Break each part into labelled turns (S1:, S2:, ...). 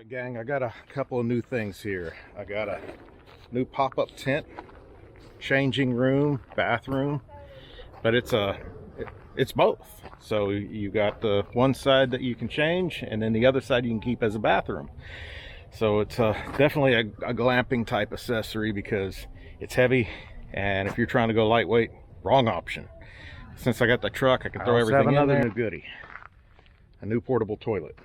S1: Alright gang, I got a couple of new things here. I got a new pop-up tent, changing room, bathroom, but it's both. So you got the one side that you can change, and then the other side you can keep as a bathroom. So it's definitely a glamping type accessory because it's heavy, and if you're trying to go lightweight, wrong option. Since I got the truck, I can throw everything in there. Another new goodie, a new portable toilet.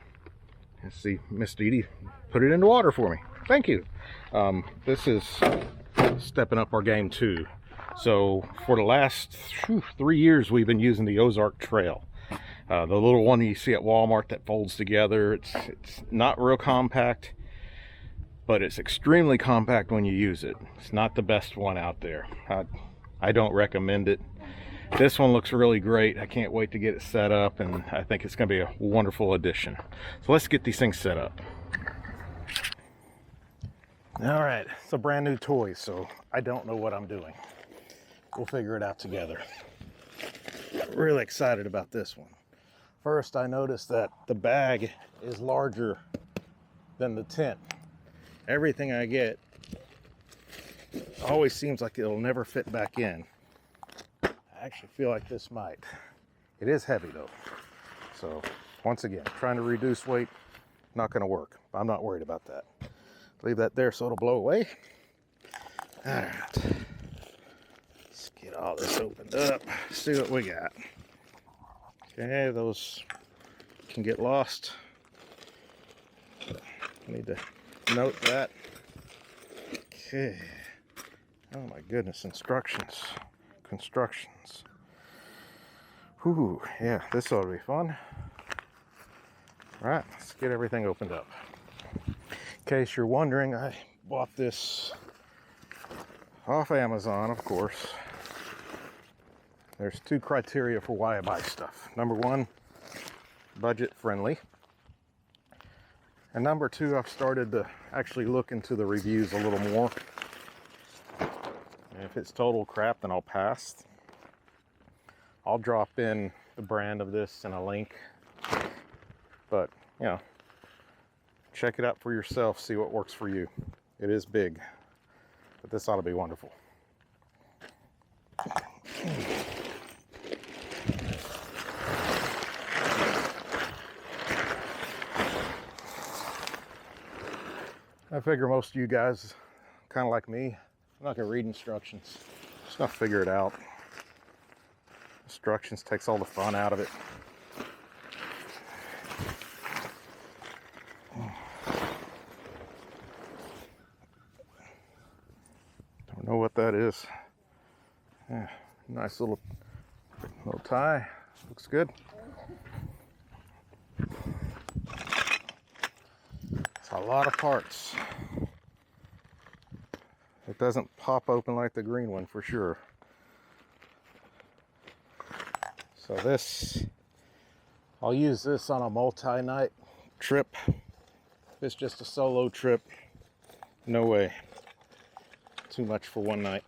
S1: Let's see, Miss Dee Dee put it in the water for me. Thank you. This is stepping up our game too. So for the last 3 years, we've been using the Ozark Trail. The little one you see at Walmart that folds together. It's not real compact, but it's extremely compact when you use it. It's not the best one out there. I don't recommend it. This one looks really great. I can't wait to get it set up, and I think it's going to be a wonderful addition. So let's get these things set up. All right, it's a brand new toy, so I don't know what I'm doing. We'll figure it out together. Really excited about this one. First, I noticed that the bag is larger than the tent. Everything I get always seems like it'll never fit back in. I actually feel like this might. It is heavy though. So once again, trying to reduce weight, not gonna work. I'm not worried about that. Leave that there so it'll blow away. All right, let's get all this opened up, see what we got. Okay, those can get lost. I need to note that. Okay, oh my goodness, instructions. Constructions. Whew, yeah, this ought to be fun. All right, let's get everything opened up. In case you're wondering, I bought this off Amazon, of course. There's 2 criteria for why I buy stuff. Number 1, budget friendly. And number 2, I've started to actually look into the reviews a little more. If it's total crap, then I'll pass. I'll drop in the brand of this and a link. But, you know, check it out for yourself, see what works for you. It is big, but this ought to be wonderful. I figure most of you guys, kind of like me, I'm not gonna read instructions. Just gonna figure it out. Instructions takes all the fun out of it. Don't know what that is. Yeah, nice little tie. Looks good. It's a lot of parts. It doesn't pop open like the green one for sure. So this, I'll use this on a multi-night trip. If it's just a solo trip, no way. Too much for one night.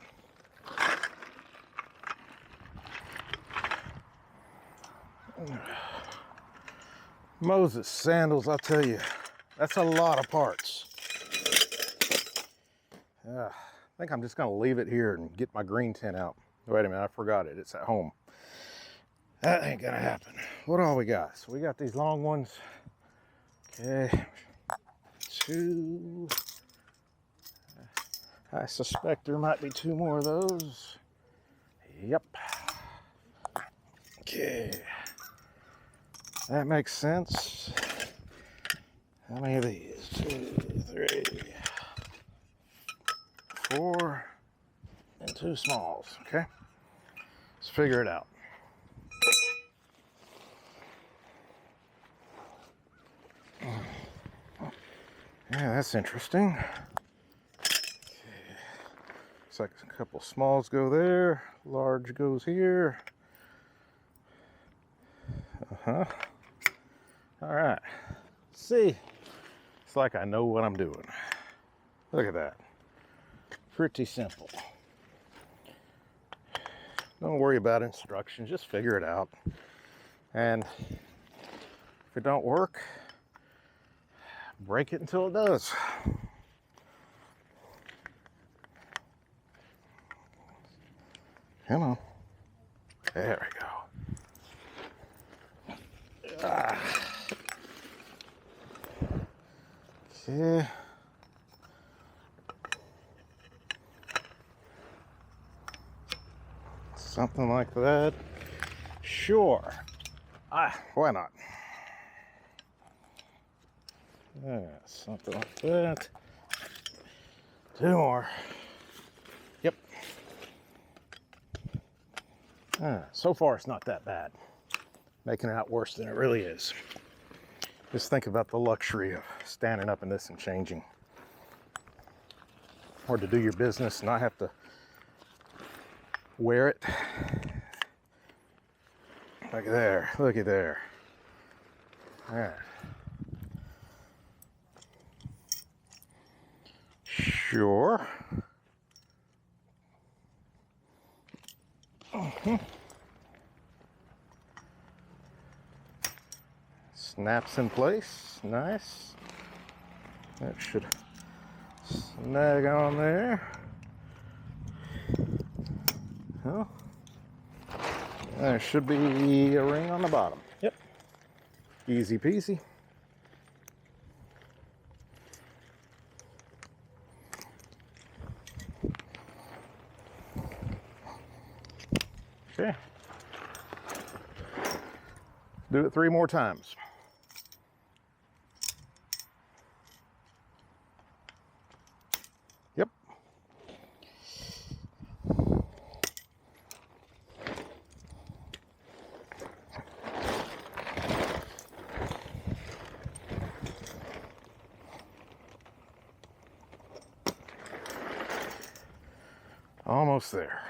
S1: Moses sandals, I'll tell you, that's a lot of parts. I think I'm just gonna leave it here and get my green tent out. Wait a minute, I forgot it. It's at home. That ain't gonna happen. What all we got? So we got these long ones. Okay, 2. I suspect there might be 2 more of those. Yep. Okay. That makes sense. How many of these? 2, 3, 4, and 2 smalls. Okay. Let's figure it out. Yeah, that's interesting. Okay. Looks like a couple smalls go there, large goes here. All right. See, it's like I know what I'm doing. Look at that. Pretty simple. Don't worry about instructions, just figure it out. And if it don't work, break it until it does. Come on. There we go. Okay. Something like that. Sure. Why not? Yeah, something like that. 2 more. Yep. So far, it's not that bad. Making it out worse than it really is. Just think about the luxury of standing up in this and changing. Or to do your business and not have to wear it. Look at there. Look at there. All right. Sure. Snaps in place. Nice. That should snag on there. Well, there should be a ring on the bottom. Yep. Easy peasy. Okay. Do it 3 more times. Yep. Almost there.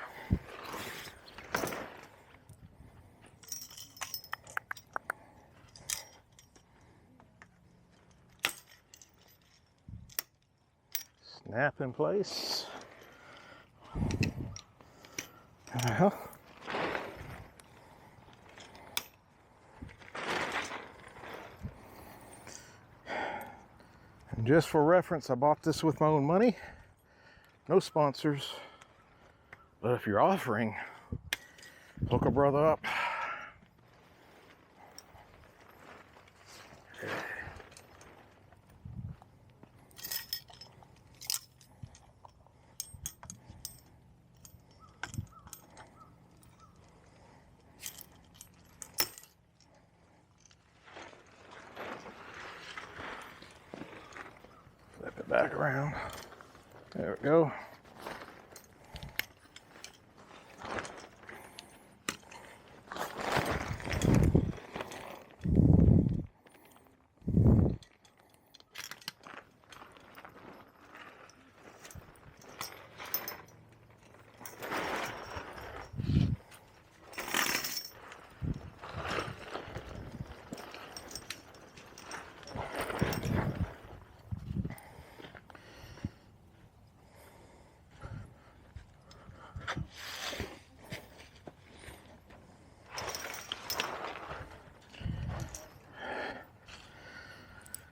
S1: Snap in place. Well, and just for reference, I bought this with my own money. No sponsors. But if you're offering, hook a brother up. Flip it back around. There we go.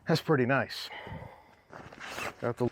S1: That's pretty nice. Got the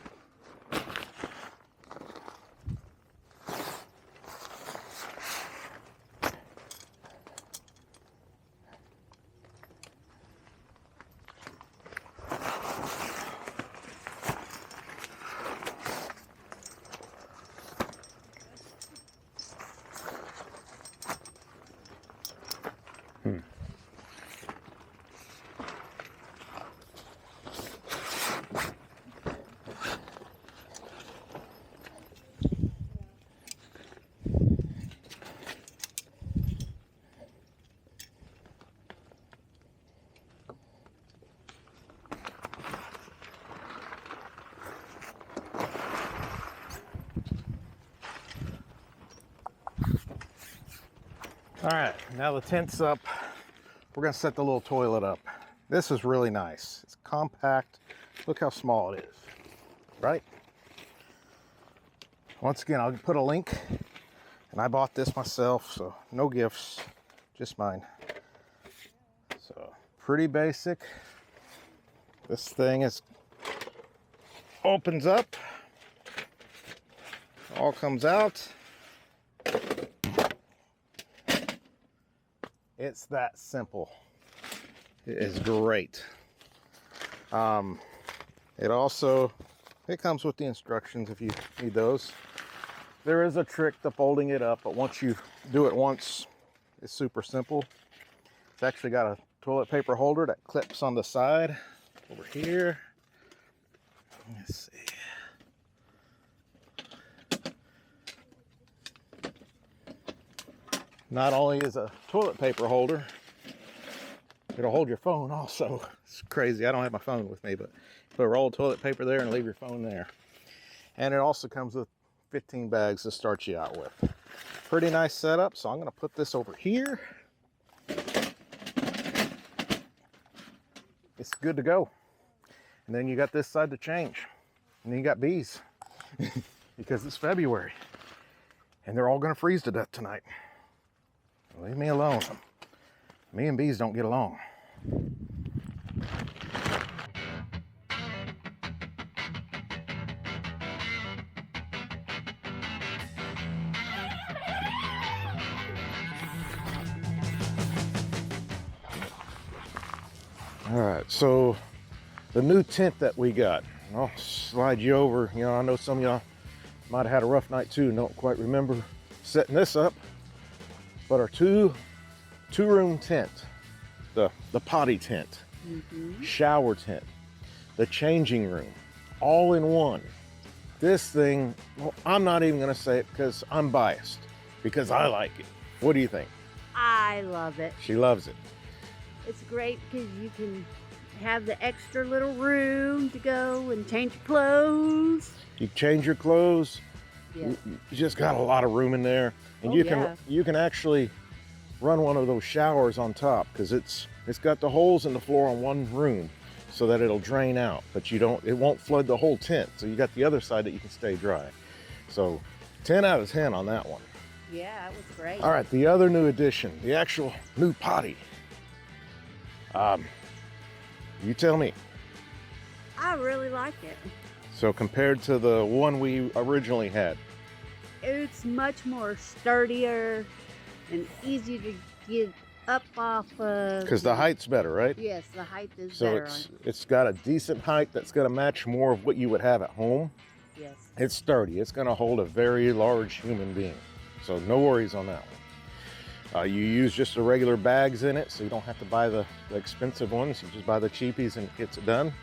S1: All right, now the tent's up. We're gonna set the little toilet up. This is really nice. It's compact. Look how small it is, right? Once again, I'll put a link. And I bought this myself, so no gifts, just mine. So pretty basic. This thing is opens up, all comes out. It's that simple. It is great. It comes with the instructions if you need those. There is a trick to folding it up, but once you do it once, it's super simple. It's actually got a toilet paper holder that clips on the side over here. Let's see. Not only is a toilet paper holder, it'll hold your phone also. It's crazy. I don't have my phone with me, but put a roll of toilet paper there and leave your phone there. And it also comes with 15 bags to start you out with. Pretty nice setup. So I'm going to put this over here. It's good to go. And then you got this side to change. And then you got bees because it's February. And they're all going to freeze to death tonight. Leave me alone. Me and bees don't get along. All right, so the new tent that we got, I'll slide you over. You know, I know some of y'all might have had a rough night too and don't quite remember setting this up. But our two-room tent, the potty tent, shower tent, the changing room, all in one. This thing, well, I'm not even gonna say it because I'm biased, because I like it. What do you think?
S2: I love it.
S1: She loves it.
S2: It's great because you can have the extra little room to go and change your clothes.
S1: You change your clothes.
S2: Yeah.
S1: You just got a lot of room in there, and
S2: Oh,
S1: you can actually run one of those showers on top because it's got the holes in the floor on one room so that it'll drain out, but it won't flood the whole tent. So you got the other side that you can stay dry. So 10 out of 10 on that one.
S2: Yeah, it was great.
S1: All right, the other new addition, the actual new potty. You tell me.
S2: I really like it.
S1: So compared to the one we originally had,
S2: It's much more sturdier and easier to get up off of.
S1: because the height's better, right?
S2: Yes, the height is
S1: So
S2: better.
S1: it's got a decent height that's going to match more of what you would have at home.
S2: Yes.
S1: It's sturdy. It's going to hold a very large human being. So no worries on that one. You use just the regular bags in it, so you don't have to buy the expensive ones. You just buy the cheapies and it gets it done.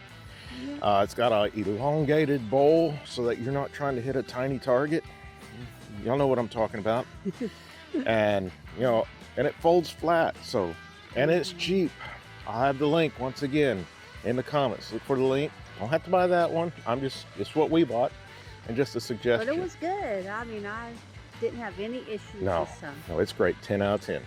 S2: Yeah.
S1: It's got an elongated bowl so that you're not trying to hit a tiny target. Y'all know what I'm talking about. And, and it folds flat. So, and it's cheap. I'll have the link once again in the comments. Look for the link. Don't have to buy that one. It's what we bought. And just a suggestion.
S2: But it was good. I mean, I didn't have any issues
S1: No,
S2: with some.
S1: no, it's great. 10 out of 10.